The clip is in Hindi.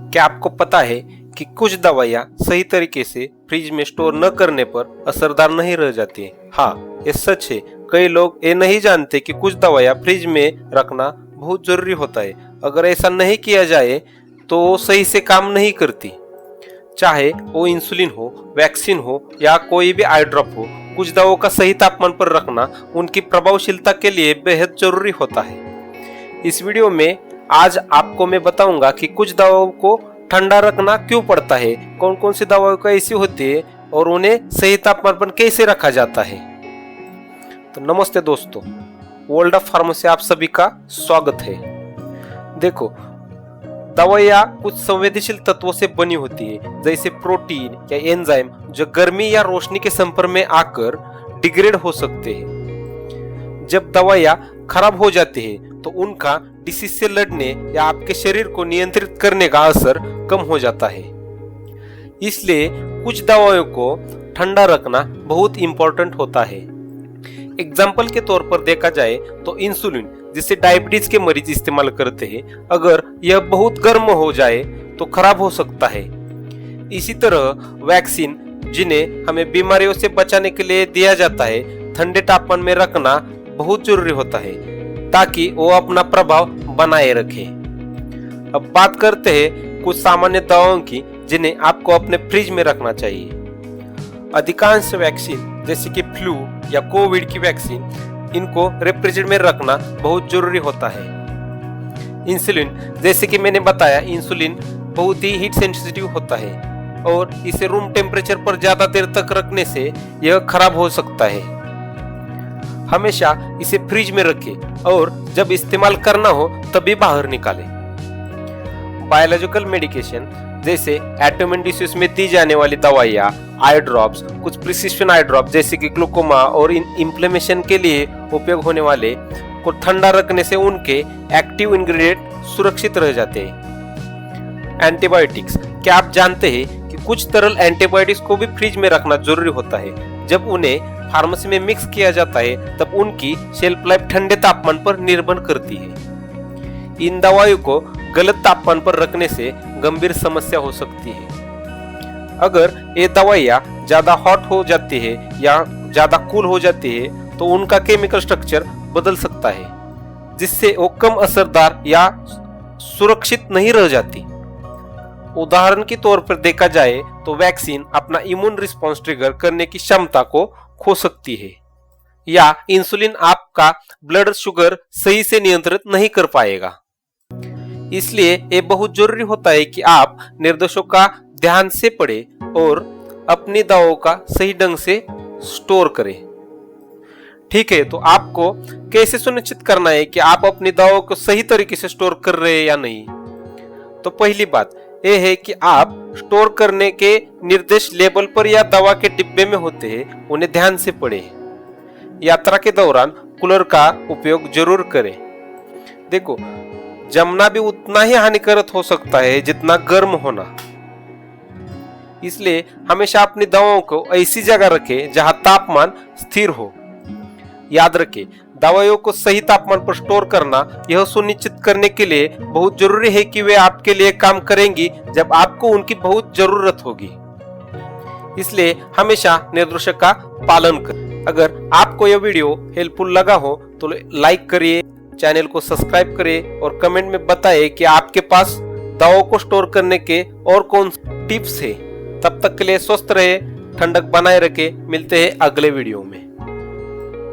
क्या आपको पता है कि कुछ दवाइयाँ सही तरीके से फ्रिज में स्टोर न करने पर असरदार नहीं रह जाती है? हाँ, ये सच है। कई लोग ये नहीं जानते कि कुछ दवाइयाँ फ्रिज में रखना बहुत जरूरी होता है। अगर ऐसा नहीं किया जाए तो सही से काम नहीं करती। चाहे वो इंसुलिन हो, वैक्सीन हो या कोई भी आई ड्रॉप हो, कुछ दवाओं का सही तापमान पर रखना उनकी प्रभावशीलता के लिए बेहद जरूरी होता है। इस वीडियो में आज आपको मैं बताऊंगा कि कुछ दवाओं को ठंडा रखना क्यों पड़ता है, कौन कौन सी दवाओं का ऐसी होती है और उन्हें सही तापमान पर कैसे रखा जाता है। तो नमस्ते दोस्तों, वर्ल्ड ऑफ फार्मेसी आप सभी का स्वागत है। देखो, दवाइयाँ कुछ संवेदनशील तत्वों से बनी होती है, जैसे प्रोटीन या एंजाइम जो गर्मी या रोशनी के संपर्क में आकर डिग्रेड हो सकते हैं। जब दवाइयाँ खराब हो जाती है तो उनका डिसीज से लड़ने या आपके शरीर को नियंत्रित करने का असर कम हो जाता है। इसलिए कुछ दवाओं को ठंडा रखना बहुत इंपॉर्टेंट होता है। एग्जाम्पल के तौर पर देखा जाए तो इंसुलिन, जिसे डायबिटीज के मरीज इस्तेमाल करते हैं, अगर यह बहुत गर्म हो जाए तो खराब हो सकता है। इसी तरह वैक्सीन, जिन्हें हमें बीमारियों से बचाने के लिए दिया जाता है, ठंडे तापमान में रखना बहुत जरूरी होता है ताकि वो अपना प्रभाव बनाए रखे। अब बात करते हैं कुछ सामान्य दवाओं की जिन्हें आपको अपने फ्रिज में रखना चाहिए। अधिकांश वैक्सीन जैसे कि फ्लू या कोविड की वैक्सीन, इनको रेफ्रिजरेटर में रखना बहुत जरूरी होता है। इंसुलिन, जैसे कि मैंने बताया, इंसुलिन बहुत ही हीट सेंसिटिव होता है और इसे रूम टेम्परेचर पर ज्यादा देर तक रखने से यह खराब हो सकता है। हमेशा इसे फ्रिज में रखें और जब इस्तेमाल करना हो तभी बाहर निकालें। बायोलॉजिकल मेडिकेशन जैसे एटोमिन डिसीज में दी जाने वाली दवाइयाँ, आई ड्रॉप्स, कुछ प्रिस्क्रिप्शन आई ड्रॉप जैसे कि ग्लूकोमा और इन्फ्लेमेशन के लिए उपयोग होने वाले को ठंडा रखने से उनके एक्टिव इंग्रेडिएंट सुरक्षित रह जाते हैं। एंटीबायोटिक्स, क्या आप जानते हैं कि कुछ तरल एंटीबायोटिक्स को भी फ्रिज में रखना जरूरी होता है। जब उन्हें फार्मेसी में मिक्स किया जाता है तब उनकी शेल्फ लाइफ ठंडे तापमान पर निर्भर करती है। इन दवाइयों को गलत तापमान पर रखने से गंभीर समस्या हो सकती है। अगर ये दवाइयाँ ज्यादा हॉट हो जाती है या ज्यादा कूल हो जाती है तो उनका केमिकल स्ट्रक्चर बदल सकता है, जिससे वो कम असरदार या सुरक्षित नहीं रह जाती। उदाहरण के तौर पर देखा जाए तो वैक्सीन अपना इम्यून रिस्पॉन्स ट्रिगर करने की क्षमता को खो सकती है, या इंसुलिन आपका ब्लड शुगर सही से नियंत्रित नहीं कर पाएगा। इसलिए ये बहुत जरूरी होता है कि आप निर्देशों का ध्यान से पढ़ें और अपनी दवाओं का सही ढंग से स्टोर करें। ठीक है, तो आपको कैसे सुनिश्चित करना है कि आप अपनी दवाओं को सही तरीके से स्टोर कर रहे हैं या नहीं? तो पहली बात यह है कि आप स्टोर करने के निर्देश लेबल पर या दवा के डिब्बे में होते हैं, उन्हें ध्यान से पढ़ें। यात्रा के दौरान कूलर का उपयोग जरूर करें। देखो, जमना भी उतना ही हानिकारक हो सकता है जितना गर्म होना। इसलिए हमेशा अपनी दवाओं को ऐसी जगह रखें जहां तापमान स्थिर हो। याद रखें, दवाइयों को सही तापमान पर स्टोर करना यह सुनिश्चित करने के लिए बहुत जरूरी है कि वे आपके लिए काम करेंगी जब आपको उनकी बहुत जरूरत होगी। इसलिए हमेशा निर्देशों का पालन करें। अगर आपको यह वीडियो हेल्पफुल लगा हो तो लाइक करिए, चैनल को सब्सक्राइब करें और कमेंट में बताएं कि आपके पास दवाओं को स्टोर करने के और कौन टिप्स है। तब तक के लिए स्वस्थ रहे, ठंडक बनाए रखें। मिलते हैं अगले वीडियो में।